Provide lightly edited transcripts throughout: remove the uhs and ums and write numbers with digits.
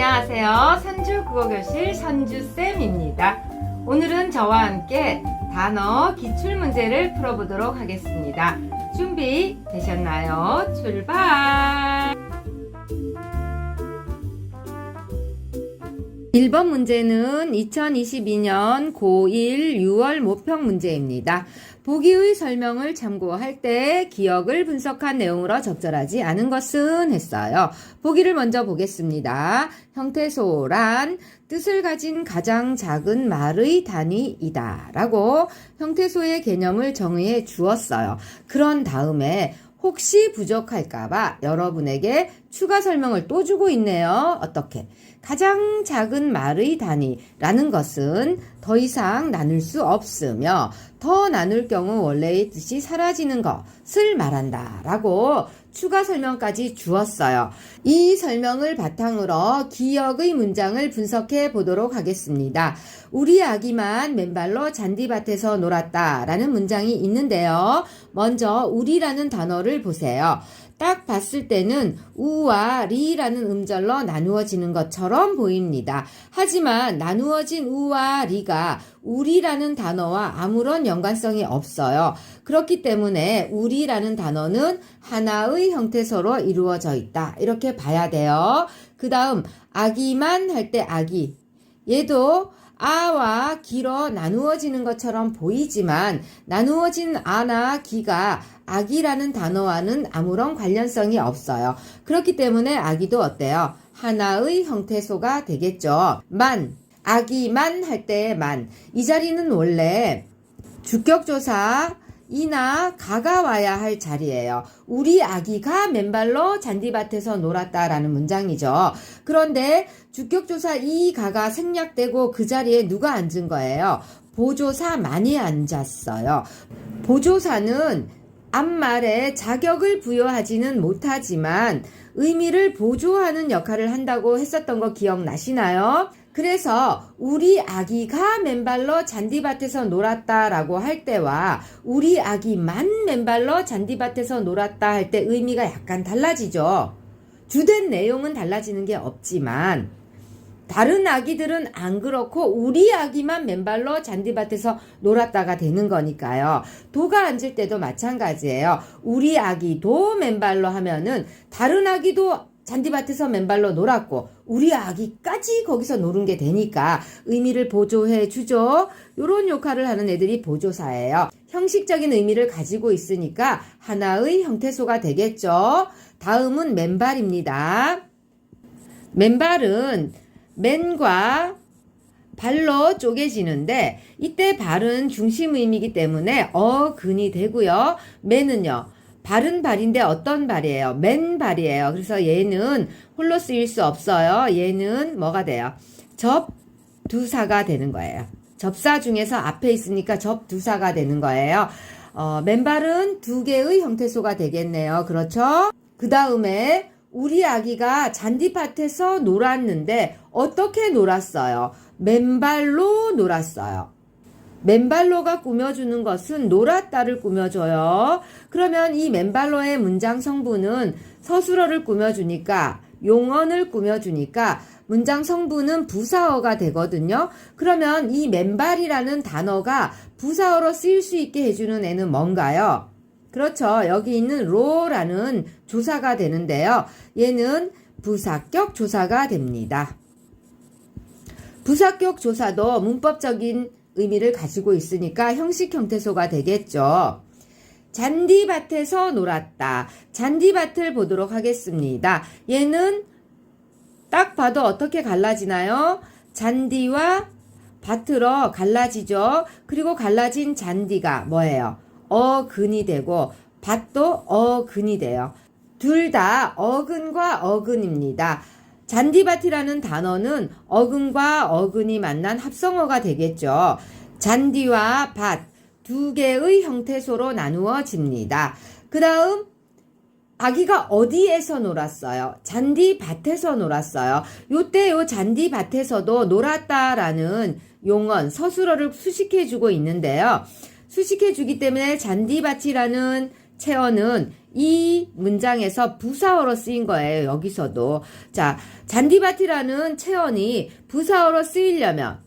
안녕하세요. 선주국어교실 선주쌤입니다. 오늘은 저와 함께 단어 기출문제를 풀어보도록 하겠습니다. 준비 되셨나요? 출발! 1번 문제는 2022년 고1 6월 모평 문제입니다. 보기의 설명을 참고할 때 기억을 분석한 내용으로 적절하지 않은 것은 했어요. 보기를 먼저 보겠습니다. 형태소란 뜻을 가진 가장 작은 말의 단위이다 라고 형태소의 개념을 정의해 주었어요. 그런 다음에 혹시 부족할까봐 여러분에게 추가 설명을 또 주고 있네요. 어떻게? 가장 작은 말의 단위라는 것은 더 이상 나눌 수 없으며 더 나눌 경우 원래의 뜻이 사라지는 것을 말한다 라고 추가 설명까지 주었어요. 이 설명을 바탕으로 기억의 문장을 분석해 보도록 하겠습니다. 우리 아기만 맨발로 잔디밭에서 놀았다 라는 문장이 있는데요. 먼저 우리라는 단어를 보세요. 딱 봤을 때는 우와 리라는 음절로 나누어지는 것처럼 보입니다. 하지만 나누어진 우와 리가 우리라는 단어와 아무런 연관성이 없어요. 그렇기 때문에 우리라는 단어는 하나의 형태소로 이루어져 있다. 이렇게 봐야 돼요. 그 다음 아기만 할 때 아기. 얘도 아와 기로 나누어지는 것처럼 보이지만 나누어진 아나 기가 아기라는 단어와는 아무런 관련성이 없어요. 그렇기 때문에 아기도 어때요? 하나의 형태소가 되겠죠. 만, 아기만 할 때의 만. 이 자리는 원래 주격조사 이나 가가 와야 할 자리예요. 우리 아기가 맨발로 잔디밭에서 놀았다라는 문장이죠. 그런데 주격조사 이 가가 생략되고 그 자리에 누가 앉은 거예요? 보조사만이 앉았어요. 보조사는 앞말에 자격을 부여하지는 못하지만 의미를 보조하는 역할을 한다고 했었던 거 기억나시나요? 그래서 우리 아기가 맨발로 잔디밭에서 놀았다라고 할 때와 우리 아기만 맨발로 잔디밭에서 놀았다 할 때 의미가 약간 달라지죠. 주된 내용은 달라지는 게 없지만 다른 아기들은 안 그렇고 우리 아기만 맨발로 잔디밭에서 놀았다가 되는 거니까요. 도가 앉을 때도 마찬가지예요. 우리 아기도 맨발로 하면은 다른 아기도 잔디밭에서 맨발로 놀았고 우리 아기까지 거기서 노는 게 되니까 의미를 보조해 주죠. 이런 역할을 하는 애들이 보조사예요. 형식적인 의미를 가지고 있으니까 하나의 형태소가 되겠죠. 다음은 맨발입니다. 맨발은 맨과 발로 쪼개지는데 이때 발은 중심 의미이기 때문에 어근이 되고요. 맨은요. 발은 발인데 어떤 발이에요? 맨발이에요. 그래서 얘는 홀로 쓰일 수 없어요. 얘는 뭐가 돼요? 접두사가 되는 거예요. 접사 중에서 앞에 있으니까 접두사가 되는 거예요. 맨발은 두 개의 형태소가 되겠네요. 그렇죠? 그 다음에 우리 아기가 잔디밭에서 놀았는데 어떻게 놀았어요? 맨발로 놀았어요. 맨발로가 꾸며주는 것은 놀았다를 꾸며줘요. 그러면 이 맨발로의 문장 성분은 서술어를 꾸며주니까 용언을 꾸며주니까 문장 성분은 부사어가 되거든요. 그러면 이 맨발이라는 단어가 부사어로 쓰일 수 있게 해주는 애는 뭔가요? 그렇죠. 여기 있는 로라는 조사가 되는데요. 얘는 부사격 조사가 됩니다. 부사격 조사도 문법적인 의미를 가지고 있으니까 형식 형태소가 되겠죠. 잔디밭에서 놀았다. 잔디밭을 보도록 하겠습니다. 얘는 딱 봐도 어떻게 갈라지나요? 잔디와 밭으로 갈라지죠. 그리고 갈라진 잔디가 뭐예요? 어근이 되고 밭도 어근이 돼요. 둘 다 어근과 어근입니다. 잔디밭이라는 단어는 어근과 어근이 만난 합성어가 되겠죠. 잔디와 밭 두 개의 형태소로 나누어집니다. 그 다음 아기가 어디에서 놀았어요? 잔디밭에서 놀았어요. 요때 요 잔디밭에서도 놀았다라는 용언, 서술어를 수식해주고 있는데요. 수식해주기 때문에 잔디밭이라는 체어는 이 문장에서 부사어로 쓰인 거예요. 여기서도. 자, 잔디밭이라는 체언이 부사어로 쓰이려면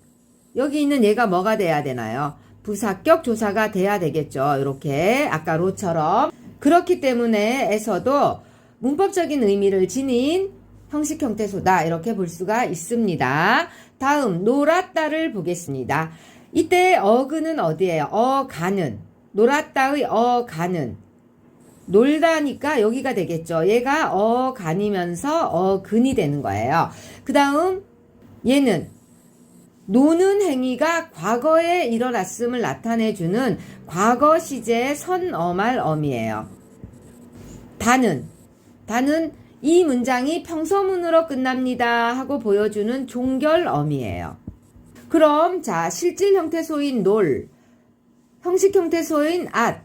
여기 있는 얘가 뭐가 돼야 되나요? 부사격 조사가 돼야 되겠죠. 이렇게 아까 로처럼. 그렇기 때문에 에서도 문법적인 의미를 지닌 형식 형태소다 이렇게 볼 수가 있습니다. 다음 놀았다를 보겠습니다. 이때 어근은 어디예요? 어가는. 놀았다의 어가는. 놀다니까 여기가 되겠죠. 얘가 어간이면서 어근이 되는 거예요. 그 다음 얘는 노는 행위가 과거에 일어났음을 나타내주는 과거 시제 선어말 어미예요. 다는 이 문장이 평서문으로 끝납니다 하고 보여주는 종결 어미예요. 그럼 자, 실질 형태소인 놀, 형식 형태소인 앗,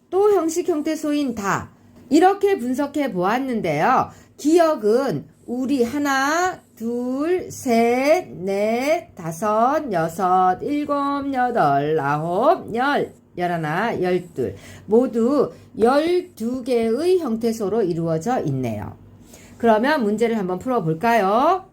또 형식 형태소인 다 이렇게 분석해 보았는데요. 기억은 우리 하나, 둘, 셋, 넷, 다섯, 여섯, 일곱, 여덟, 아홉, 열, 열하나, 열둘 모두 12개의 형태소로 이루어져 있네요. 그러면 문제를 한번 풀어볼까요?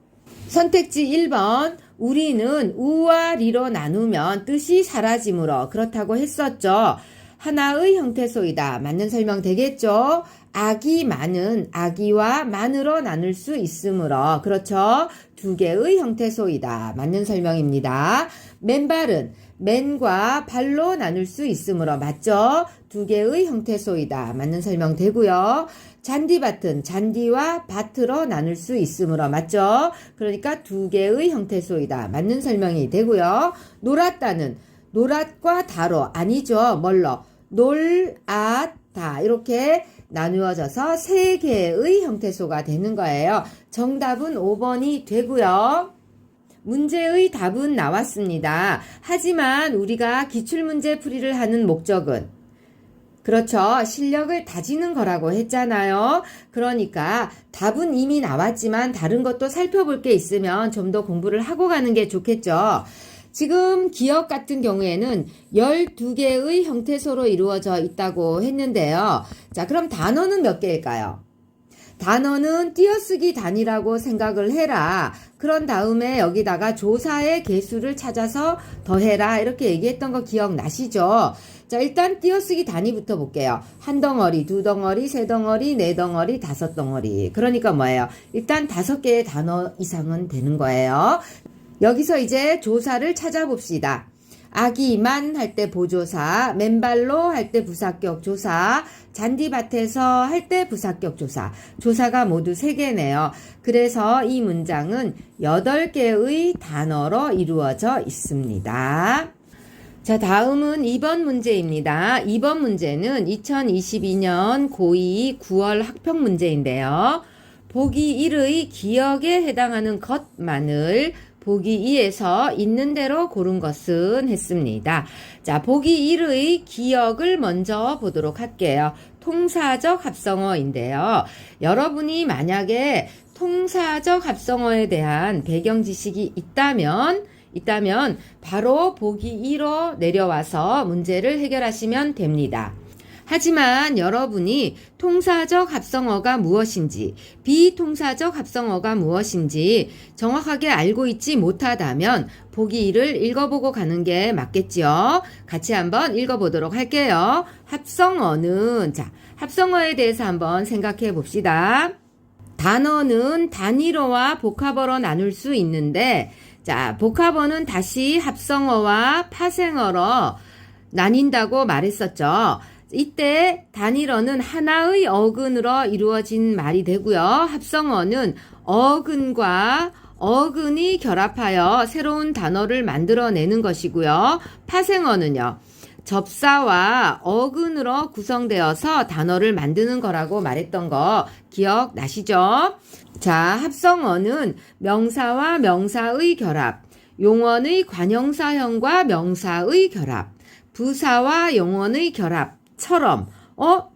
선택지 1번 우리는 우와 리로 나누면 뜻이 사라지므로 그렇다고 했었죠. 하나의 형태소이다. 맞는 설명 되겠죠? 아기만은 아기와 만으로 나눌 수 있으므로 그렇죠? 2개의 형태소이다. 맞는 설명입니다. 맨발은 맨과 발로 나눌 수 있으므로 맞죠? 2개의 형태소이다. 맞는 설명 되고요. 잔디밭은 잔디와 밭으로 나눌 수 있으므로 맞죠? 그러니까 2개의 형태소이다. 맞는 설명이 되고요. 놀았다는 놀았과 다로 아니죠. 뭘로? 놀았다 이렇게 나누어져서 3개의 형태소가 되는 거예요. 정답은 5번이 되고요. 문제의 답은 나왔습니다. 하지만 우리가 기출문제 풀이를 하는 목적은 그렇죠. 실력을 다지는 거라고 했잖아요. 그러니까 답은 이미 나왔지만 다른 것도 살펴볼 게 있으면 좀 더 공부를 하고 가는 게 좋겠죠. 지금 기억 같은 경우에는 12개의 형태소로 이루어져 있다고 했는데요. 자, 그럼 단어는 몇 개일까요? 단어는 띄어쓰기 단위라고 생각을 해라. 그런 다음에 여기다가 조사의 개수를 찾아서 더해라. 이렇게 얘기했던 거 기억나시죠? 자, 일단 띄어쓰기 단위부터 볼게요. 한 덩어리, 두 덩어리, 세 덩어리, 네 덩어리, 다섯 덩어리. 그러니까 뭐예요? 일단 5개의 단어 이상은 되는 거예요. 여기서 이제 조사를 찾아봅시다. 아기만 할 때 보조사, 맨발로 할 때 부사격 조사, 잔디밭에서 할 때 부사격 조사. 조사가 모두 3개네요. 그래서 이 문장은 8개의 단어로 이루어져 있습니다. 자, 다음은 2번 문제입니다. 2번 문제는 2022년 고2 9월 학평 문제인데요. 보기 1의 기억에 해당하는 것만을 보기 2에서 있는 대로 고른 것은 했습니다. 자, 보기 1의 기억을 먼저 보도록 할게요. 통사적 합성어인데요. 여러분이 만약에 통사적 합성어에 대한 배경 지식이 있다면 바로 보기 2로 내려와서 문제를 해결하시면 됩니다. 하지만 여러분이 통사적 합성어가 무엇인지, 비통사적 합성어가 무엇인지 정확하게 알고 있지 못하다면 보기 2를 읽어보고 가는 게 맞겠죠. 같이 한번 읽어보도록 할게요. 합성어는, 자, 합성어에 대해서 한번 생각해 봅시다. 단어는 단위어와 복합어로 나눌 수 있는데, 자, 복합어는 다시 합성어와 파생어로 나뉜다고 말했었죠. 이때 단일어는 하나의 어근으로 이루어진 말이 되고요. 합성어는 어근과 어근이 결합하여 새로운 단어를 만들어내는 것이고요. 파생어는요. 접사와 어근으로 구성되어서 단어를 만드는 거라고 말했던 거 기억나시죠? 자, 합성어는 명사와 명사의 결합, 용언의 관형사형과 명사의 결합, 부사와 용언의 결합처럼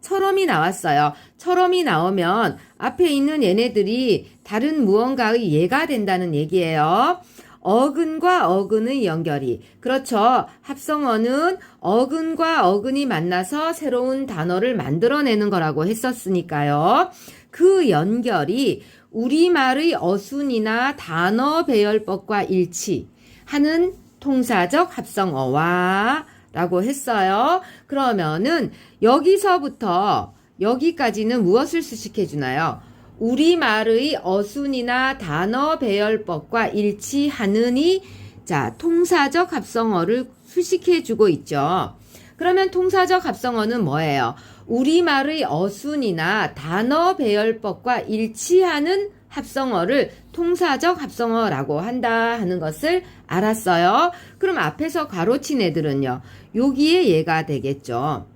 처럼이 나왔어요. 처럼이 나오면 앞에 있는 얘네들이 다른 무언가의 예가 된다는 얘기예요. 어근과 어근의 연결이. 그렇죠. 합성어는 어근과 어근이 만나서 새로운 단어를 만들어내는 거라고 했었으니까요. 그 연결이 우리말의 어순이나 단어 배열법과 일치하는 통사적 합성어와 라고 했어요. 그러면은 여기서부터 여기까지는 무엇을 수식해 주나요? 우리말의 어순이나 단어 배열법과 일치하느니 자, 통사적 합성어를 수식해 주고 있죠. 그러면 통사적 합성어는 뭐예요? 우리말의 어순이나 단어 배열법과 일치하는 합성어를 통사적 합성어라고 한다 하는 것을 알았어요. 그럼 앞에서 가로친 애들은요. 여기에 얘가 되겠죠.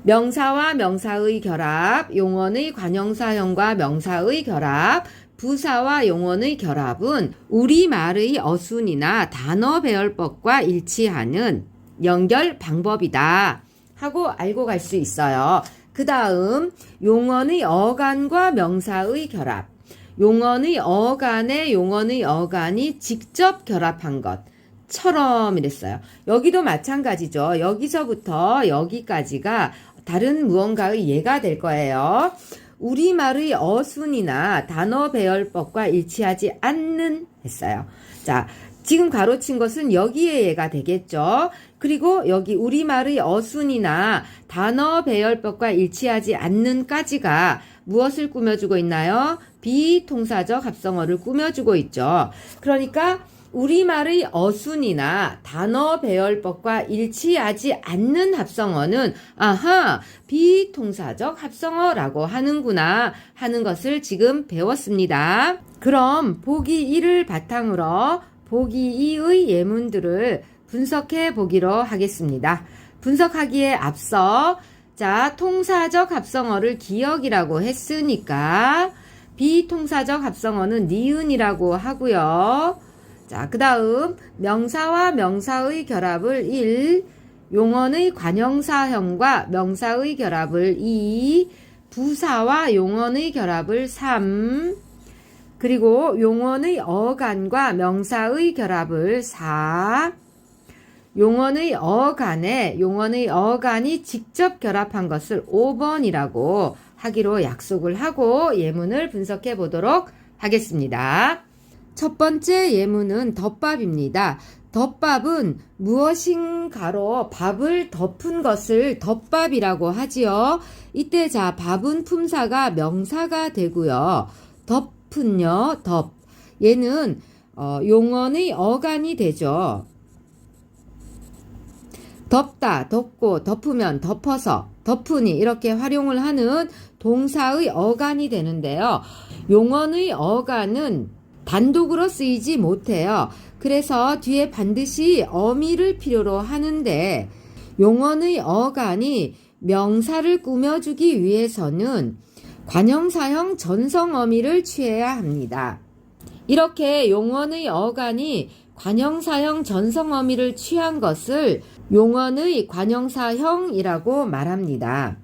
명사와 명사의 결합, 용언의 관형사형과 명사의 결합, 부사와 용언의 결합은 우리말의 어순이나 단어 배열법과 일치하는 연결 방법이다 하고 알고 갈 수 있어요. 그 다음 용언의 어간과 명사의 결합, 용언의 어간에 용언의 어간이 직접 결합한 것처럼 이랬어요. 여기도 마찬가지죠. 여기서부터 여기까지가 다른 무언가의 예가 될 거예요. 우리말의 어순이나 단어 배열법과 일치하지 않는 했어요. 자, 지금 가로친 것은 여기에 예가 되겠죠. 그리고 여기 우리말의 어순이나 단어 배열법과 일치하지 않는까지가 무엇을 꾸며주고 있나요? 비통사적 합성어를 꾸며주고 있죠. 그러니까 우리말의 어순이나 단어 배열법과 일치하지 않는 합성어는 아하, 비통사적 합성어라고 하는구나 하는 것을 지금 배웠습니다. 그럼 보기 1을 바탕으로 보기 2의 예문들을 분석해 보기로 하겠습니다. 분석하기에 앞서 자, 통사적 합성어를 기억이라고 했으니까 비통사적 합성어는 니은이라고 하고요. 자, 그 다음 명사와 명사의 결합을 1, 용언의 관형사형과 명사의 결합을 2, 부사와 용언의 결합을 3, 그리고 용언의 어간과 명사의 결합을 4, 용언의 어간에 용언의 어간이 직접 결합한 것을 5번이라고 하기로 약속을 하고 예문을 분석해 보도록 하겠습니다. 첫 번째 예문은 덮밥입니다. 덮밥은 무엇인가로 밥을 덮은 것을 덮밥이라고 하지요. 이때 자, 밥은 품사가 명사가 되고요. 덮은요, 덮. 얘는 용언의 어간이 되죠. 덮다, 덮고, 덮으면, 덮어서, 덮으니 이렇게 활용을 하는 동사의 어간이 되는데요. 용언의 어간은 단독으로 쓰이지 못해요. 그래서 뒤에 반드시 어미를 필요로 하는데 용언의 어간이 명사를 꾸며주기 위해서는 관형사형 전성어미를 취해야 합니다. 이렇게 용언의 어간이 관형사형 전성어미를 취한 것을 용언의 관형사형이라고 말합니다.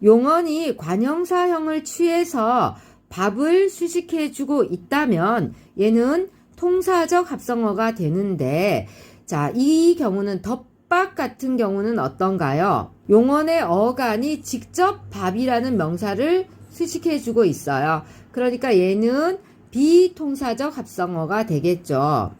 용언이 관형사형을 취해서 밥을 수식해주고 있다면 얘는 통사적 합성어가 되는데 자, 이 경우는 덮밥 같은 경우는 어떤가요? 용언의 어간이 직접 밥이라는 명사를 수식해주고 있어요. 그러니까 얘는 비통사적 합성어가 되겠죠.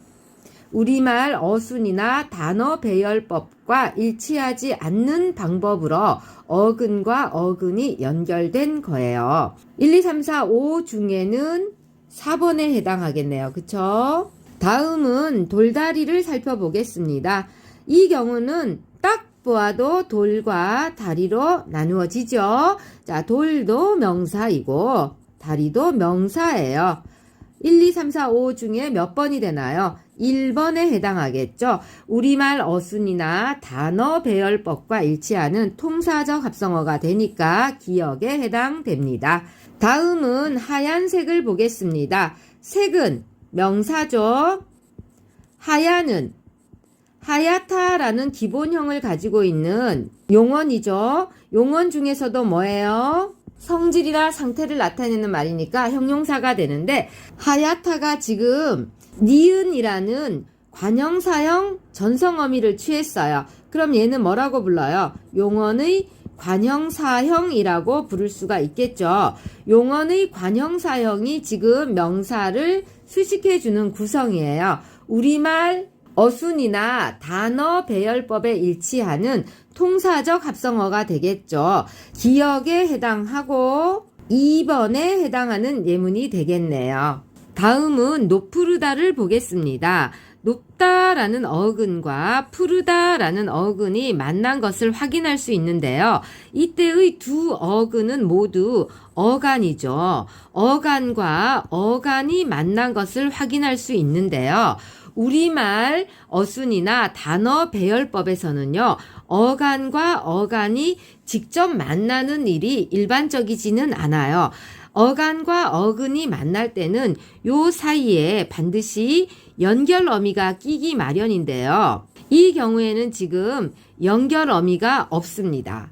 우리말 어순이나 단어 배열법과 일치하지 않는 방법으로 어근과 어근이 연결된 거예요. 1, 2, 3, 4, 5 중에는 4번에 해당하겠네요. 그쵸? 다음은 돌다리를 살펴보겠습니다. 이 경우는 딱 보아도 돌과 다리로 나누어지죠. 자, 돌도 명사이고 다리도 명사예요. 1, 2, 3, 4, 5 중에 몇 번이 되나요? 1번에 해당하겠죠. 우리말 어순이나 단어 배열법과 일치하는 통사적 합성어가 되니까 기억에 해당됩니다. 다음은 하얀색을 보겠습니다. 색은 명사죠. 하얀은 하얗다라는 기본형을 가지고 있는 용언이죠. 용언 중에서도 뭐예요? 성질이나 상태를 나타내는 말이니까 형용사가 되는데 하얗다가 지금 니은이라는 관형사형 전성어미를 취했어요. 그럼 얘는 뭐라고 불러요? 용언의 관형사형이라고 부를 수가 있겠죠. 용언의 관형사형이 지금 명사를 수식해주는 구성이에요. 우리말 어순이나 단어 배열법에 일치하는 통사적 합성어가 되겠죠. 기역에 해당하고 2번에 해당하는 예문이 되겠네요. 다음은 노푸르다를 보겠습니다. 높다라는 어근과 푸르다라는 어근이 만난 것을 확인할 수 있는데요. 이때의 두 어근은 모두 어간이죠. 어간과 어간이 만난 것을 확인할 수 있는데요. 우리말 어순이나 단어 배열법에서는요, 어간과 어간이 직접 만나는 일이 일반적이지는 않아요. 어간과 어근이 만날 때는 요 사이에 반드시 연결어미가 끼기 마련인데요. 이 경우에는 지금 연결어미가 없습니다.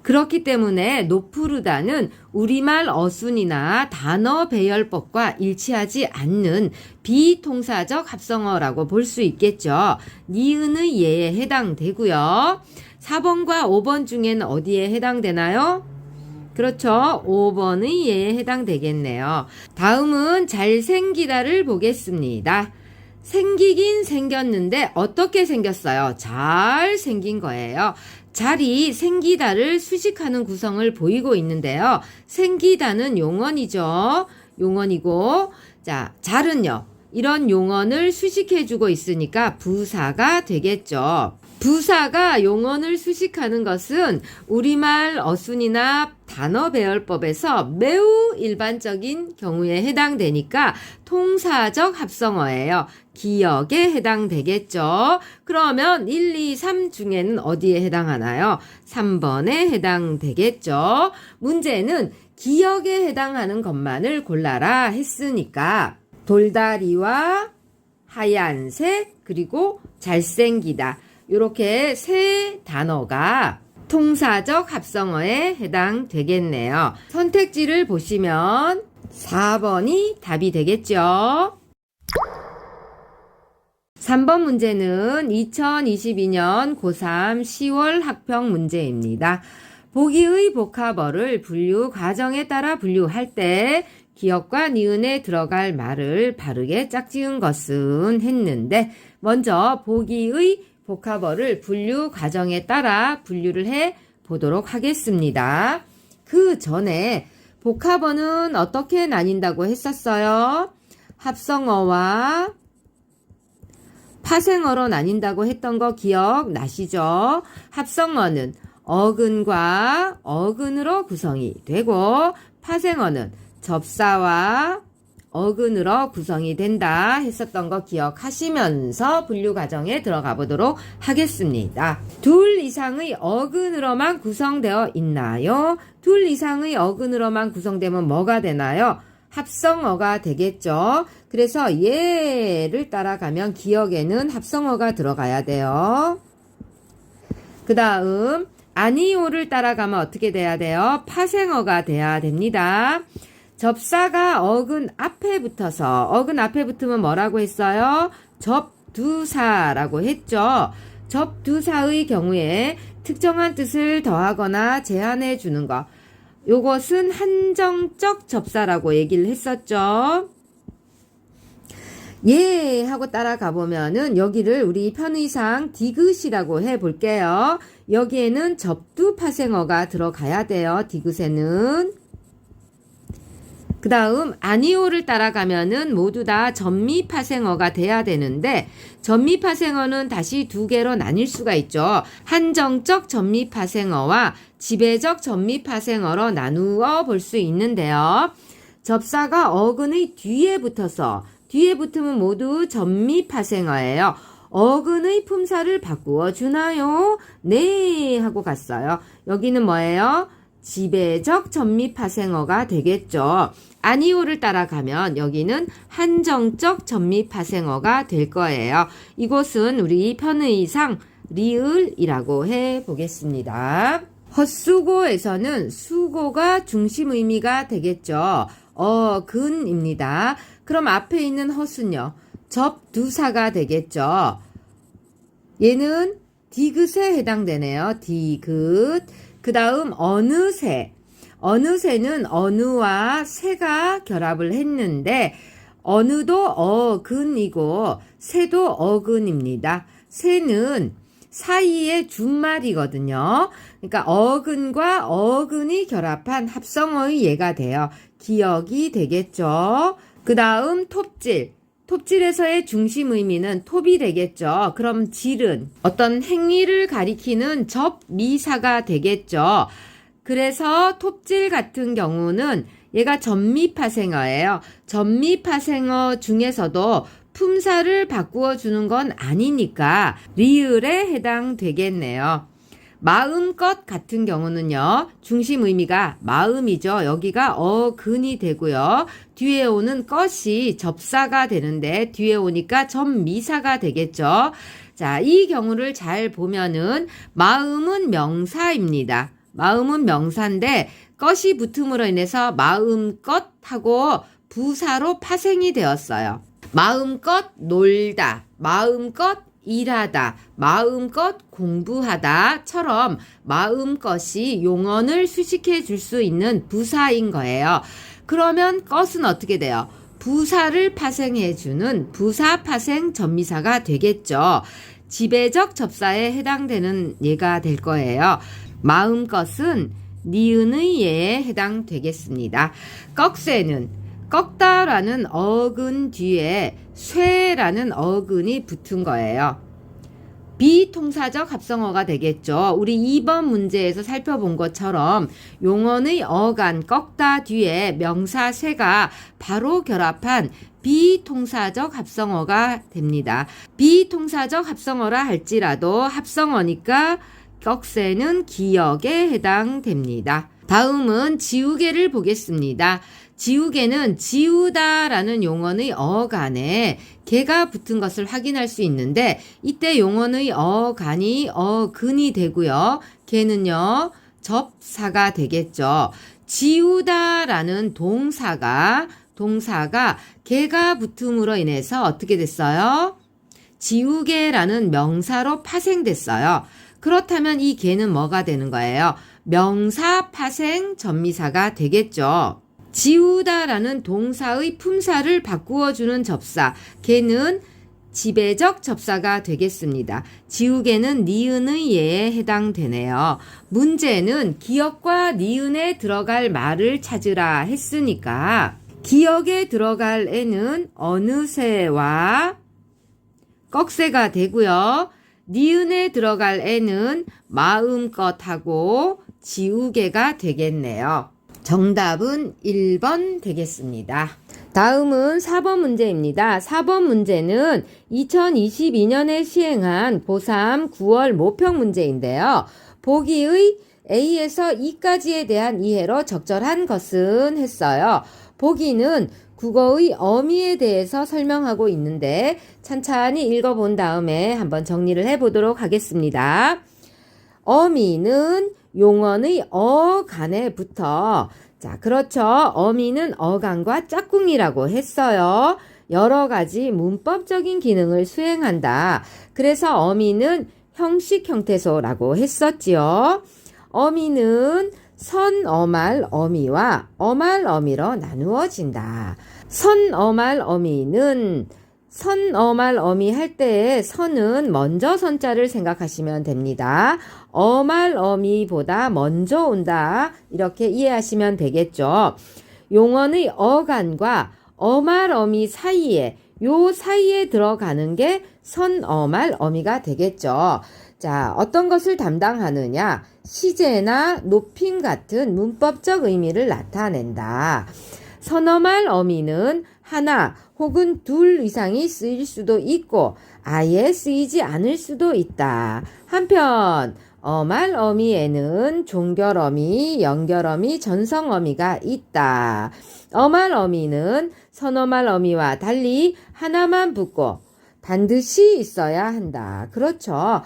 그렇기 때문에 노푸르다는 우리말 어순이나 단어 배열법과 일치하지 않는 비통사적 합성어라고 볼 수 있겠죠. 니은의 예에 해당되고요. 4번과 5번 중에는 어디에 해당되나요? 그렇죠. 5번의 예에 해당되겠네요. 다음은 잘생기다를 보겠습니다. 생기긴 생겼는데 어떻게 생겼어요? 잘 생긴 거예요. 잘이 생기다를 수식하는 구성을 보이고 있는데요. 생기다는 용언이죠. 용언이고, 자, 잘은요. 이런 용언을 수식해주고 있으니까 부사가 되겠죠. 부사가 용언을 수식하는 것은 우리말 어순이나 단어 배열법에서 매우 일반적인 경우에 해당되니까 통사적 합성어예요. 기역에 해당되겠죠. 그러면 1, 2, 3 중에는 어디에 해당하나요? 3번에 해당되겠죠. 문제는 기역에 해당하는 것만을 골라라 했으니까 돌다리와 하얀색 그리고 잘생기다 이렇게 세 단어가 통사적 합성어에 해당되겠네요. 선택지를 보시면 4번이 답이 되겠죠. 3번 문제는 2022년 고3 10월 학평 문제입니다. 보기의 복합어를 분류 과정에 따라 분류할 때 기역과 니은에 들어갈 말을 바르게 짝지은 것은 했는데 먼저 보기의 복합어를 분류 과정에 따라 분류를 해 보도록 하겠습니다. 그 전에 복합어는 어떻게 나뉜다고 했었어요? 합성어와 파생어로 나뉜다고 했던 거 기억나시죠? 합성어는 어근과 어근으로 구성이 되고 파생어는 접사와 어근으로 구성이 된다 했었던 거 기억하시면서 분류 과정에 들어가 보도록 하겠습니다. 둘 이상의 어근으로만 구성되어 있나요? 둘 이상의 어근으로만 구성되면 뭐가 되나요? 합성어가 되겠죠. 그래서 얘를 따라가면 기역에는 합성어가 들어가야 돼요. 그 다음 아니오를 따라가면 어떻게 돼야 돼요? 파생어가 돼야 됩니다. 접사가 어근 앞에 붙어서 어근 앞에 붙으면 뭐라고 했어요? 접두사라고 했죠. 접두사의 경우에 특정한 뜻을 더하거나 제한해 주는 것. 요것은 한정적 접사라고 얘기를 했었죠. 예 하고 따라가 보면은 여기를 우리 편의상 디귿이라고 해 볼게요. 여기에는 접두 파생어가 들어가야 돼요. 디귿에는. 그 다음 아니오를 따라가면은 모두 다 전미 파생어가 돼야 되는데 전미 파생어는 다시 두 개로 나뉠 수가 있죠. 한정적 전미 파생어와 지배적 전미 파생어로 나누어 볼 수 있는데요. 접사가 어근의 뒤에 붙어서 뒤에 붙으면 모두 전미 파생어예요. 어근의 품사를 바꾸어 주나요? 네 하고 갔어요. 여기는 뭐예요? 지배적 전미 파생어가 되겠죠. 아니오를 따라가면 여기는 한정적 전미 파생어가 될 거예요. 이곳은 우리 편의상 리을이라고 해 보겠습니다. 헛수고에서는 수고가 중심 의미가 되겠죠. 어근입니다. 그럼 앞에 있는 헛은요. 접두사가 되겠죠. 얘는 디귿에 해당되네요. 디귿. 그 다음 어느새. 어느새는 어느와 새가 결합을 했는데 어느도 어근이고 새도 어근입니다. 새는 사이의 준말이거든요. 그러니까 어근과 어근이 결합한 합성어의 예가 돼요. 기억이 되겠죠. 그 다음 톱질. 톱질에서의 중심 의미는 톱이 되겠죠. 그럼 질은 어떤 행위를 가리키는 접미사가 되겠죠. 그래서 톱질 같은 경우는 얘가 전미파생어예요. 전미파생어 중에서도 품사를 바꾸어 주는 건 아니니까 리을에 해당되겠네요. 마음껏 같은 경우는요. 중심 의미가 마음이죠. 여기가 어근이 되고요. 뒤에 오는 것이 접사가 되는데 뒤에 오니까 전미사가 되겠죠. 자, 이 경우를 잘 보면은 마음은 명사입니다. 마음은 명사인데 것이 붙음으로 인해서 마음껏 하고 부사로 파생이 되었어요. 마음껏 놀다, 마음껏 일하다, 마음껏 공부하다처럼 마음껏이 용언을 수식해 줄 수 있는 부사인 거예요. 그러면 것은 어떻게 돼요? 부사를 파생해 주는 부사 파생 전미사가 되겠죠. 지배적 접사에 해당되는 예가 될 거예요. 마음껏은 니은의 예에 해당되겠습니다. 꺽쇠는 꺾다라는 어근 뒤에 쇠라는 어근이 붙은 거예요. 비통사적 합성어가 되겠죠. 우리 2번 문제에서 살펴본 것처럼 용언의 어간 꺾다 뒤에 명사 쇠가 바로 결합한 비통사적 합성어가 됩니다. 비통사적 합성어라 할지라도 합성어니까 꺽쇠는 기역에 해당됩니다. 다음은 지우개를 보겠습니다. 지우개는 지우다라는 용언의 어간에 개가 붙은 것을 확인할 수 있는데 이때 용언의 어간이 어근이 되고요. 개는요 접사가 되겠죠. 지우다라는 동사가 개가 붙음으로 인해서 어떻게 됐어요? 지우개라는 명사로 파생됐어요. 그렇다면 이 개는 뭐가 되는 거예요? 명사 파생 전미사가 되겠죠. 지우다라는 동사의 품사를 바꾸어 주는 접사, 개는 지배적 접사가 되겠습니다. 지우개는 니은의 예에 해당되네요. 문제는 기역과 니은에 들어갈 말을 찾으라 했으니까 기역에 들어갈 애는 어느새와 꺽쇠가 되고요. 니은에 들어갈 애는 마음껏하고 지우개가 되겠네요. 정답은 1번 되겠습니다. 다음은 4번 문제입니다. 4번 문제는 2022년에 시행한 고3 9월 모평 문제인데요. 보기의 A에서 E까지에 대한 이해로 적절한 것은 했어요. 보기는 국어의 어미에 대해서 설명하고 있는데 찬찬히 읽어본 다음에 한번 정리를 해보도록 하겠습니다. 어미는 용언의 어간에 붙어 자, 그렇죠. 어미는 어간과 짝꿍이라고 했어요. 여러 가지 문법적인 기능을 수행한다. 그래서 어미는 형식 형태소라고 했었지요. 어미는 선어말 어미와 어말 어미로 나누어진다. 선어말 어미는 선어말 어미 할 때에 선은 먼저 선자를 생각하시면 됩니다. 어말 어미보다 먼저 온다. 이렇게 이해하시면 되겠죠. 용언의 어간과 어말 어미 사이에 요 사이에 들어가는 게 선어말 어미가 되겠죠. 자, 어떤 것을 담당하느냐? 시제나 높임 같은 문법적 의미를 나타낸다. 선어말 어미는 하나 혹은 둘 이상이 쓰일 수도 있고 아예 쓰이지 않을 수도 있다. 한편 어말 어미에는 종결 어미, 연결 어미, 전성 어미가 있다. 어말 어미는 선어말 어미와 달리 하나만 붙고 반드시 있어야 한다. 그렇죠.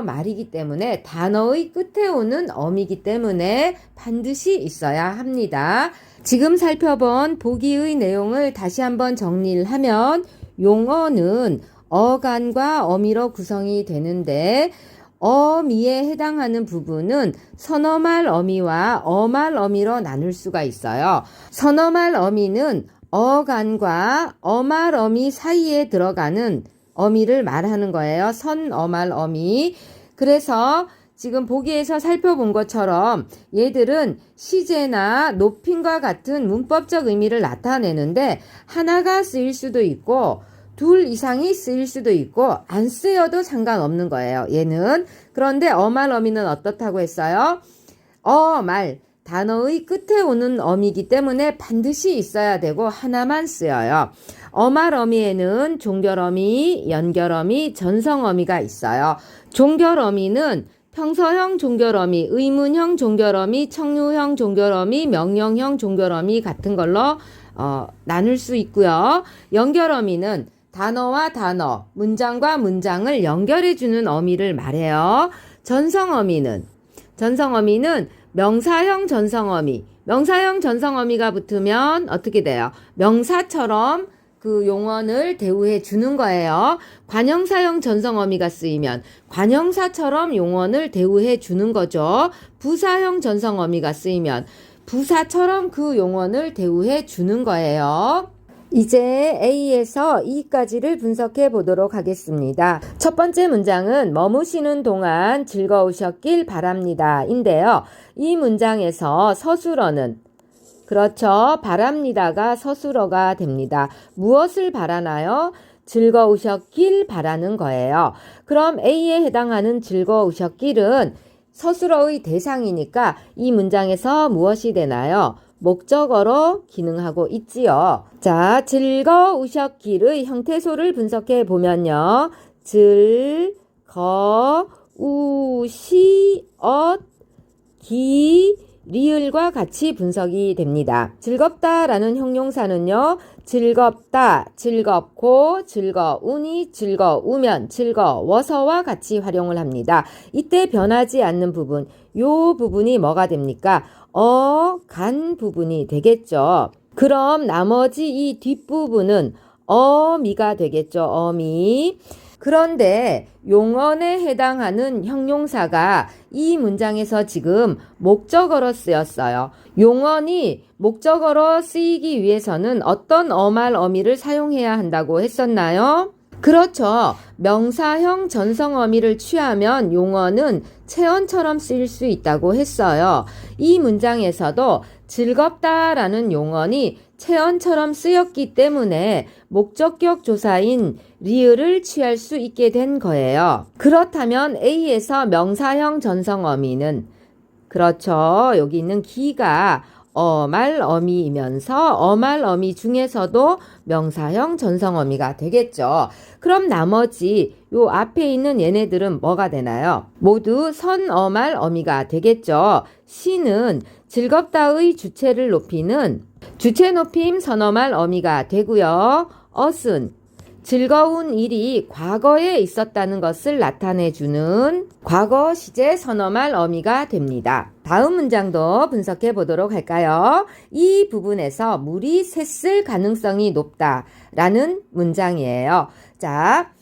말이기 때문에 단어의 끝에 오는 어미이기 때문에 반드시 있어야 합니다. 지금 살펴본 보기의 내용을 다시 한번 정리를 하면 용어는 어간과 어미로 구성이 되는데 어미에 해당하는 부분은 선어말 어미와 어말 어미로 나눌 수가 있어요. 선어말 어미는 어간과 어말 어미 사이에 들어가는 어미를 말하는 거예요. 선어말 어미. 그래서 지금 보기에서 살펴본 것처럼 얘들은 시제나 높임과 같은 문법적 의미를 나타내는데 하나가 쓰일 수도 있고 둘 이상이 쓰일 수도 있고 안 쓰여도 상관없는 거예요. 얘는. 그런데 어말 어미는 어떻다고 했어요? 어말 단어의 끝에 오는 어미이기 때문에 반드시 있어야 되고 하나만 쓰여요. 어말 어미에는 종결어미, 연결어미, 전성어미가 있어요. 종결어미는 평서형 종결어미, 의문형 종결어미, 청유형 종결어미, 명령형 종결어미 같은 걸로 나눌 수 있고요. 연결어미는 단어와 단어, 문장과 문장을 연결해주는 어미를 말해요. 전성어미는 명사형 전성어미, 명사형 전성어미가 붙으면 어떻게 돼요? 명사처럼 그 용언을 대우해 주는 거예요. 관형사형 전성어미가 쓰이면 관형사처럼 용언을 대우해 주는 거죠. 부사형 전성어미가 쓰이면 부사처럼 그 용언을 대우해 주는 거예요. 이제 A에서 E까지를 분석해 보도록 하겠습니다. 첫 번째 문장은 머무시는 동안 즐거우셨길 바랍니다 인데요. 이 문장에서 서술어는 그렇죠. 바랍니다가 서술어가 됩니다. 무엇을 바라나요? 즐거우셨길 바라는 거예요. 그럼 A에 해당하는 즐거우셨길은 서술어의 대상이니까 이 문장에서 무엇이 되나요? 목적어로 기능하고 있지요. 자, 즐거우셨길의 형태소를 분석해 보면요. 즐거우시었기 리을과 같이 분석이 됩니다. 즐겁다라는 형용사는요. 즐겁다, 즐겁고, 즐거우니, 즐거우면, 즐거워서와 같이 활용을 합니다. 이때 변하지 않는 부분, 요 부분이 뭐가 됩니까? 간 부분이 되겠죠. 그럼 나머지 이 뒷부분은 어미가 되겠죠. 어미. 그런데 용언에 해당하는 형용사가 이 문장에서 지금 목적어로 쓰였어요. 용언이 목적어로 쓰이기 위해서는 어떤 어말 어미를 사용해야 한다고 했었나요? 그렇죠. 명사형 전성어미를 취하면 용언은 체언처럼 쓰일 수 있다고 했어요. 이 문장에서도 즐겁다라는 용언이 체언처럼 쓰였기 때문에 목적격 조사인 리을을 취할 수 있게 된 거예요. 그렇다면 A에서 명사형 전성어미는 그렇죠. 여기 있는 기가 어말 어미이면서 어말 어미 중에서도 명사형 전성어미가 되겠죠. 그럼 나머지 요 앞에 있는 얘네들은 뭐가 되나요? 모두 선어말 어미가 되겠죠. 시는 즐겁다의 주체를 높이는 주체 높임 선어말 어미가 되고요. 엇은 즐거운 일이 과거에 있었다는 것을 나타내주는 과거 시제 선어말 어미가 됩니다. 다음 문장도 분석해 보도록 할까요? 이 부분에서 물이 샜을 가능성이 높다라는 문장이에요. 자,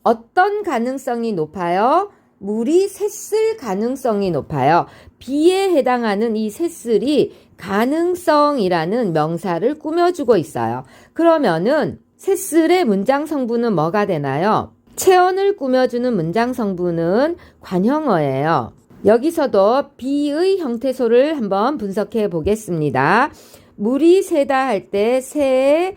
어떤 가능성이 높아요? 물이 샜을 가능성이 높아요. B에 해당하는 이 샜을이 가능성이라는 명사를 꾸며주고 있어요. 그러면은 샜을의 문장 성분은 뭐가 되나요? 체언을 꾸며주는 문장 성분은 관형어예요. 여기서도 B의 형태소를 한번 분석해 보겠습니다. 물이 새다 할 때 새,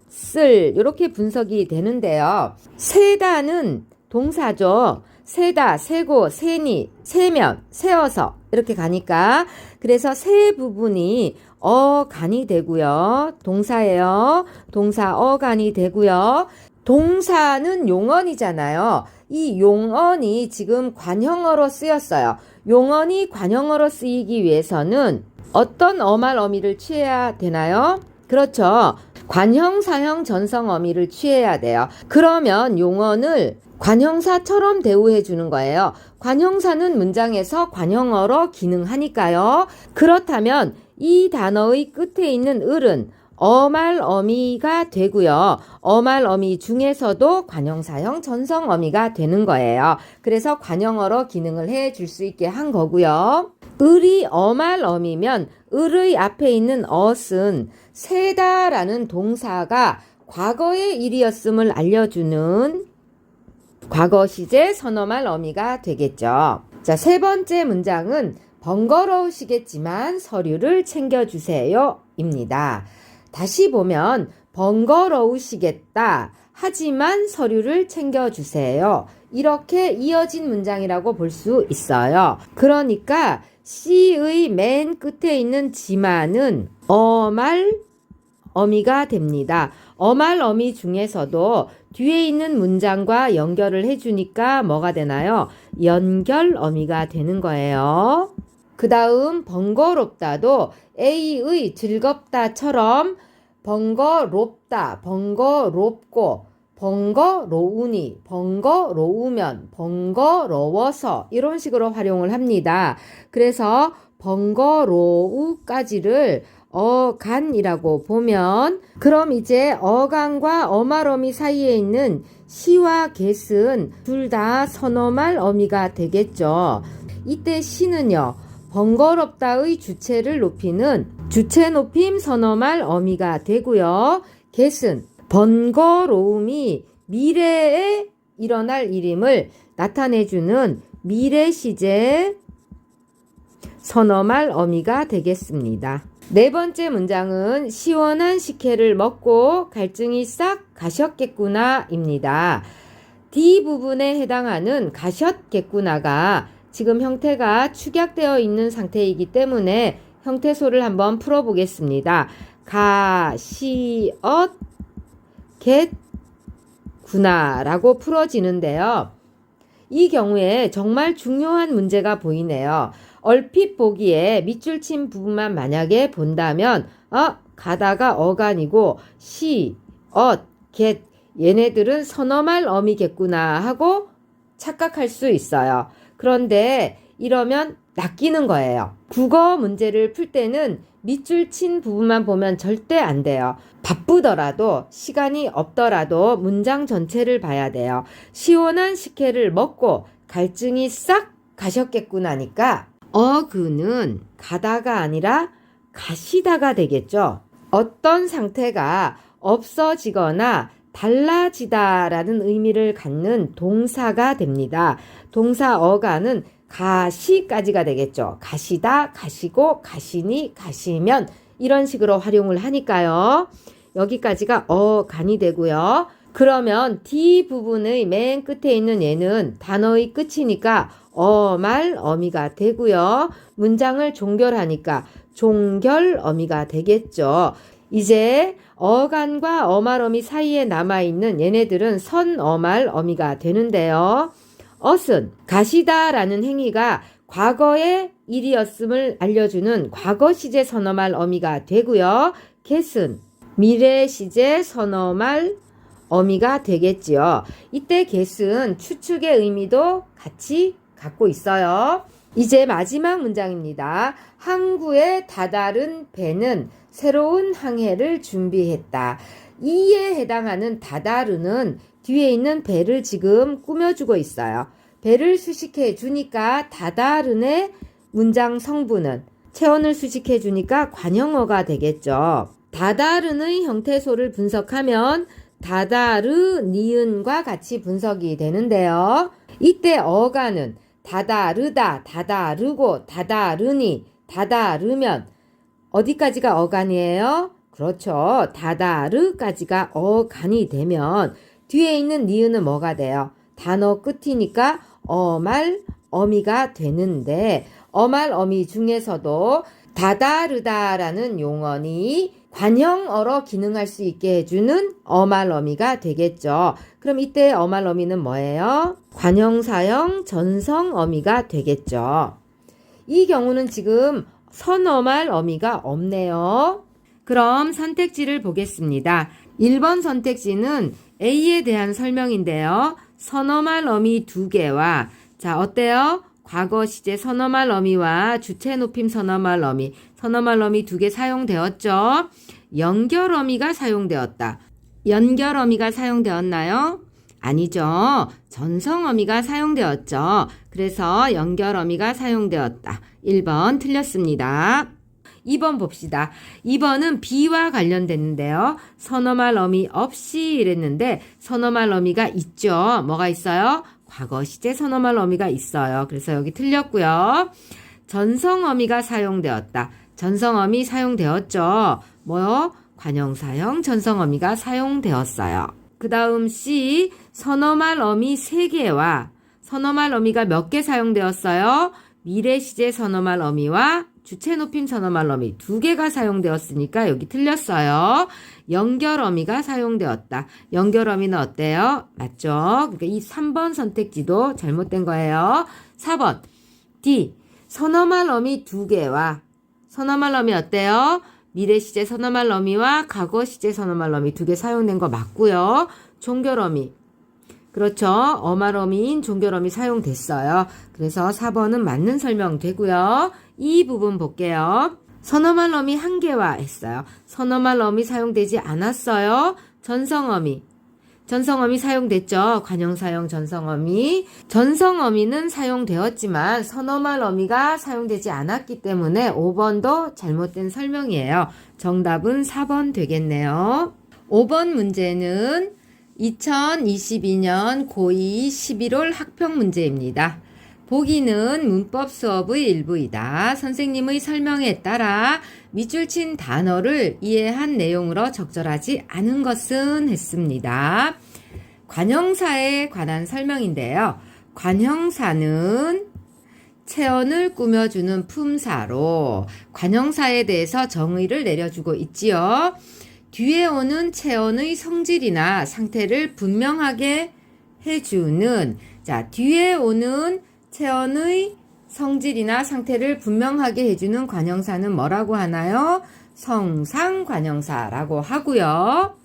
쓸 이렇게 분석이 되는데요. 새다는 동사죠. 새다, 새고, 새니, 새면, 새어서 이렇게 가니까 그래서 새 부분이 어간이 되고요. 동사예요. 동사 어간이 되고요. 동사는 용언이잖아요. 이 용언이 지금 관형어로 쓰였어요. 용언이 관형어로 쓰이기 위해서는 어떤 어말 어미를 취해야 되나요? 그렇죠. 관형사형 전성 어미를 취해야 돼요. 그러면 용언을 관형사처럼 대우해 주는 거예요. 관형사는 문장에서 관형어로 기능하니까요. 그렇다면 이 단어의 끝에 있는 을은 어말 어미가 되고요. 어말 어미 중에서도 관형사형 전성 어미가 되는 거예요. 그래서 관형어로 기능을 해줄 수 있게 한 거고요. 을이 어말 어미면 을의 앞에 있는 엇은 세다라는 동사가 과거의 일이었음을 알려주는 과거 시제 선어말 어미가 되겠죠. 자, 세 번째 문장은 번거로우시겠지만 서류를 챙겨주세요 입니다. 다시 보면 번거로우시겠다 하지만 서류를 챙겨주세요 이렇게 이어진 문장이라고 볼 수 있어요. 그러니까 C의 맨 끝에 있는 지만은 어말 어미가 됩니다. 어말 어미 중에서도 뒤에 있는 문장과 연결을 해주니까 뭐가 되나요? 연결 어미가 되는 거예요. 그 다음 번거롭다도 A의 즐겁다처럼 번거롭다, 번거롭고, 번거로우니, 번거로우면, 번거로워서 이런 식으로 활용을 합니다. 그래서 번거로우까지를 어간이라고 보면 그럼 이제 어간과 어말어미 사이에 있는 시와 겟은 둘 다 선어말 어미가 되겠죠. 이때 시는요. 번거롭다의 주체를 높이는 주체 높임 선어말 어미가 되고요. 겟은 번거로움이 미래에 일어날 일임을 나타내주는 미래시제 선어말 어미가 되겠습니다. 네 번째 문장은 시원한 식혜를 먹고 갈증이 싹 가셨겠구나 입니다. D 부분에 해당하는 가셨겠구나가 지금 형태가 축약되어 있는 상태이기 때문에 형태소를 한번 풀어보겠습니다. 가시엇 겠구나 라고 풀어지는데요. 이 경우에 정말 중요한 문제가 보이네요. 얼핏 보기에 밑줄 친 부분만 만약에 본다면 가다가 어간이고 시, 엇, 겟 얘네들은 선어말 어미겠구나 하고 착각할 수 있어요. 그런데 이러면 낚이는 거예요. 국어 문제를 풀 때는 밑줄 친 부분만 보면 절대 안 돼요. 바쁘더라도 시간이 없더라도 문장 전체를 봐야 돼요. 시원한 식혜를 먹고 갈증이 싹 가셨겠구나니까 어그는 가다가 아니라 가시다가 되겠죠. 어떤 상태가 없어지거나 달라지다라는 의미를 갖는 동사가 됩니다. 동사 어가는 가시까지가 되겠죠. 가시다, 가시고, 가시니, 가시면 이런 식으로 활용을 하니까요. 여기까지가 어간이 되고요. 그러면 D 부분의 맨 끝에 있는 얘는 단어의 끝이니까 어말 어미가 되고요. 문장을 종결하니까 종결 어미가 되겠죠. 이제 어간과 어말 어미 사이에 남아있는 얘네들은 선어말 어미가 되는데요. 엇은 가시다라는 행위가 과거의 일이었음을 알려주는 과거 시제 선어말 어미가 되고요. 겟은 미래 시제 선어말 어미가 되겠지요. 이때 겟은 추측의 의미도 같이 갖고 있어요. 이제 마지막 문장입니다. 항구에 다다른 배는 새로운 항해를 준비했다. 이에 해당하는 다다르는 뒤에 있는 배를 지금 꾸며주고 있어요. 배를 수식해 주니까 다다른의 문장 성분은 체온을 수식해 주니까 관형어가 되겠죠. 다다른의 형태소를 분석하면 다다르, 니은과 같이 분석이 되는데요. 이때 어가는 다다르다, 다다르고, 다다르니, 다다르면 어디까지가 어간이에요? 그렇죠. 다다르까지가 어간이 되면 뒤에 있는 니은은 뭐가 돼요? 단어 끝이니까 어말 어미가 되는데 어말 어미 중에서도 다다르다라는 용언이 관형어로 기능할 수 있게 해주는 어말 어미가 되겠죠. 그럼 이때 어말 어미는 뭐예요? 관형사형 전성 어미가 되겠죠. 이 경우는 지금 선어말 어미가 없네요. 그럼 선택지를 보겠습니다. 1번 선택지는 A에 대한 설명인데요. 선어말 어미 2개와 자 어때요? 과거 시제 선어말 어미와 주체 높임 선어말 어미 2개 사용되었죠. 연결어미가 사용되었다. 연결어미가 사용되었나요? 아니죠. 전성어미가 사용되었죠. 그래서 연결어미가 사용되었다. 1번 틀렸습니다. 2번 봅시다. 2번은 비와 관련됐는데요. 선어말 어미 없이 이랬는데 선어말 어미가 있죠. 뭐가 있어요? 과거 시제 선어말 어미가 있어요. 그래서 여기 틀렸고요. 전성어미가 사용되었다. 전성어미 사용되었죠. 뭐요? 관형사형 전성어미가 사용되었어요. 그 다음 C, 선어말 어미 3개와 선어말 어미가 몇 개 사용되었어요? 미래시제 선어말 어미와 주체높임 선어말 어미 2개가 사용되었으니까 여기 틀렸어요. 연결어미가 사용되었다. 연결어미는 어때요? 맞죠? 그러니까 이 3번 선택지도 잘못된 거예요. 4번 D, 선어말 어미 2개와 선어말 어미 어때요? 미래시제 선어말 어미와 과거시제 선어말 어미 2개 사용된 거 맞고요. 종결어미. 그렇죠. 어말어미인 종결어미 사용됐어요. 그래서 4번은 맞는 설명 되고요. 이 부분 볼게요. 선어말 어미 1개와 했어요. 선어말 어미 사용되지 않았어요. 전성어미. 전성어미 사용됐죠. 관형사형 전성어미. 전성어미는 사용되었지만 선어말 어미가 사용되지 않았기 때문에 5번도 잘못된 설명이에요. 정답은 4번 되겠네요. 5번 문제는 2022년 고2 11월 학평 문제입니다. 보기는 문법 수업의 일부이다. 선생님의 설명에 따라 밑줄 친 단어를 이해한 내용으로 적절하지 않은 것은 했습니다. 관형사에 관한 설명인데요. 관형사는 체언을 꾸며주는 품사로 관형사에 대해서 정의를 내려주고 있지요. 뒤에 오는 체언의 성질이나 상태를 분명하게 해주는, 자, 뒤에 오는 체언의 성질이나 상태를 분명하게 해주는 관형사는 뭐라고 하나요? 성상관형사라고 하고요.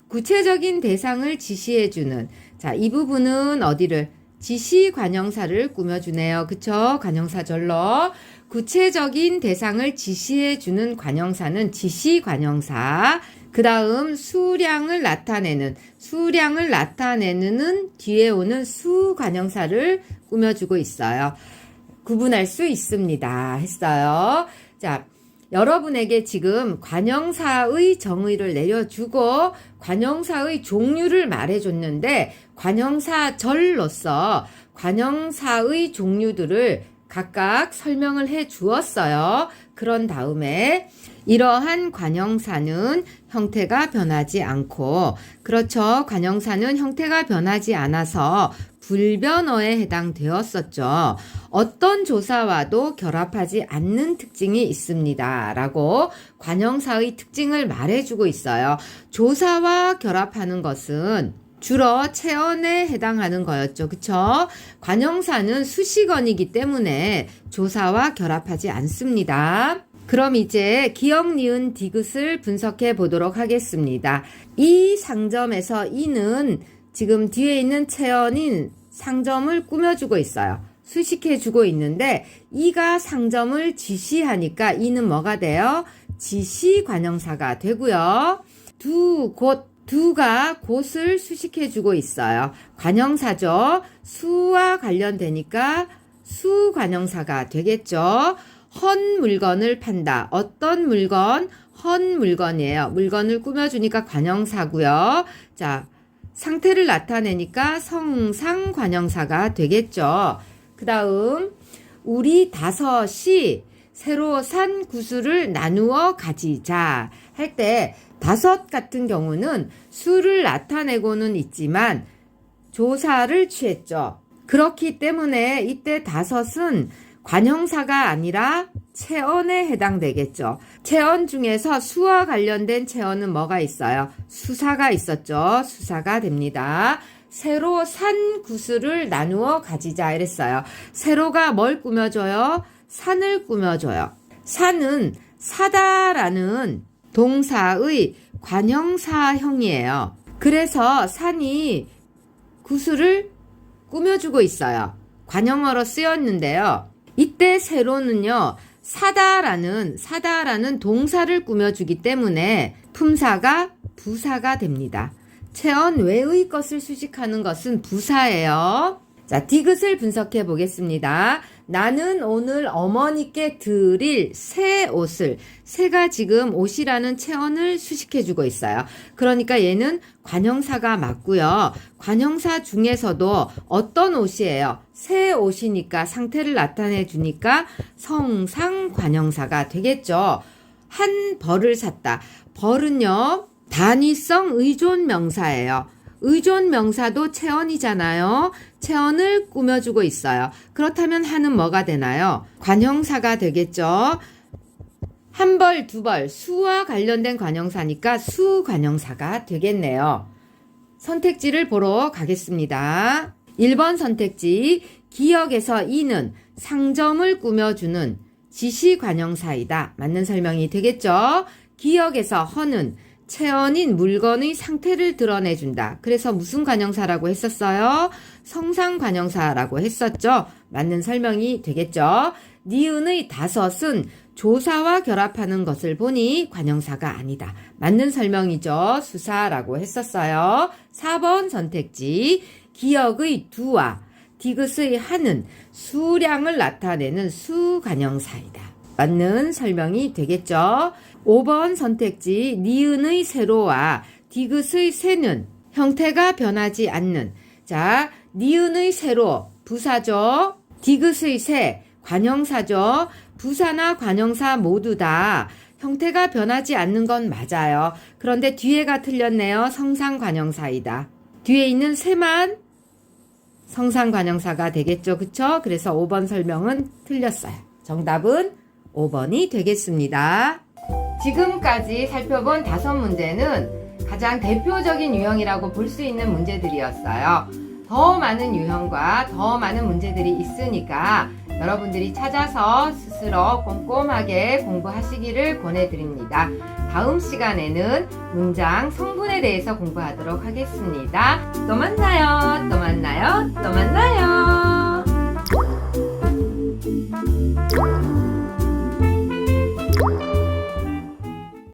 구체적인 대상을 지시해주는, 자, 이 부분은 어디를? 지시관형사를 꾸며주네요. 그쵸? 관형사절로. 구체적인 대상을 지시해주는 관형사는 지시관형사. 그 다음 수량을 나타내는 뒤에 오는 수관형사를 꾸며주고 있어요. 구분할 수 있습니다. 했어요. 자, 여러분에게 지금 관형사의 정의를 내려주고 관형사의 종류를 말해줬는데 관형사절로서 관형사의 종류들을 각각 설명을 해 주었어요. 그런 다음에 이러한 관형사는 형태가 변하지 않고, 그렇죠. 관형사는 형태가 변하지 않아서 불변어에 해당되었었죠. 어떤 조사와도 결합하지 않는 특징이 있습니다. 라고 관형사의 특징을 말해주고 있어요. 조사와 결합하는 것은 주로 체언에 해당하는 거였죠. 그쵸? 관형사는 수식어이기 때문에 조사와 결합하지 않습니다. 그럼 이제 기역, 니은, 디귿을 분석해 보도록 하겠습니다. 이 상점에서 이는 지금 뒤에 있는 체언인 상점을 꾸며주고 있어요. 수식해주고 있는데 이가 상점을 지시하니까 이는 뭐가 돼요? 지시관형사가 되고요. 두가 곳을 수식해주고 있어요. 관형사죠. 수와 관련되니까 수관형사가 되겠죠. 헌 물건을 판다. 어떤 물건? 헌 물건이에요. 물건을 꾸며주니까 관형사고요. 자, 상태를 나타내니까 성상관형사가 되겠죠. 그 다음 우리 5이 새로 산 구슬을 나누어 가지자 할 때 5 같은 경우는 수를 나타내고는 있지만 조사를 취했죠. 그렇기 때문에 이때 5은 관형사가 아니라 체언에 해당되겠죠. 체언 중에서 수와 관련된 체언은 뭐가 있어요? 수사가 있었죠. 수사가 됩니다. 새로 산 구슬을 나누어 가지자 이랬어요. 세로가 뭘 꾸며줘요? 산을 꾸며줘요. 산은 사다라는 동사의 관형사형이에요. 그래서 산이 구슬을 꾸며주고 있어요. 관형어로 쓰였는데요. 이때 세로는요, 사다라는 동사를 꾸며주기 때문에 품사가 부사가 됩니다. 체언 외의 것을 수식하는 것은 부사예요. 자, 디귿을 분석해 보겠습니다. 나는 오늘 어머니께 드릴 새 옷을, 새가 지금 옷이라는 체언을 수식해주고 있어요. 그러니까 얘는 관형사가 맞고요. 관형사 중에서도 어떤 옷이에요? 새 옷이니까 상태를 나타내 주니까 성상 관형사가 되겠죠. 한 벌을 샀다. 벌은요, 단위성 의존 명사예요. 의존 명사도 체언이잖아요. 체언을 꾸며주고 있어요. 그렇다면 한은 뭐가 되나요? 관형사가 되겠죠. 한 벌, 두 벌, 수와 관련된 관형사니까 수관형사가 되겠네요. 선택지를 보러 가겠습니다. 1번 선택지, 기역에서 이는 상점을 꾸며주는 지시관형사이다. 맞는 설명이 되겠죠. 기역에서 허는 체언인 물건의 상태를 드러내준다. 그래서 무슨 관형사라고 했었어요? 성상관형사라고 했었죠. 맞는 설명이 되겠죠. 니은의 다섯은 조사와 결합하는 것을 보니 관형사가 아니다. 맞는 설명이죠. 수사라고 했었어요. 4번 선택지, 기역의 두와 디귿의 하는 수량을 나타내는 수관형사이다. 맞는 설명이 되겠죠. 5번 선택지, 니은의 세로와 디귿의 세는 형태가 변하지 않는. 자, 니은의 세로 부사죠. 디귿의 세 관형사죠. 부사나 관형사 모두 다 형태가 변하지 않는 건 맞아요. 그런데 뒤에가 틀렸네요. 성상관형사이다. 뒤에 있는 세만 성상관형사가 되겠죠. 그쵸? 그래서 5번 설명은 틀렸어요. 정답은 5번이 되겠습니다. 지금까지 살펴본 5문제는 가장 대표적인 유형이라고 볼 수 있는 문제들이었어요. 더 많은 유형과 더 많은 문제들이 있으니까 여러분들이 찾아서 스스로 꼼꼼하게 공부하시기를 권해드립니다. 다음 시간에는 문장 성분에 대해서 공부하도록 하겠습니다. 또 만나요. 또 만나요. 또 만나요.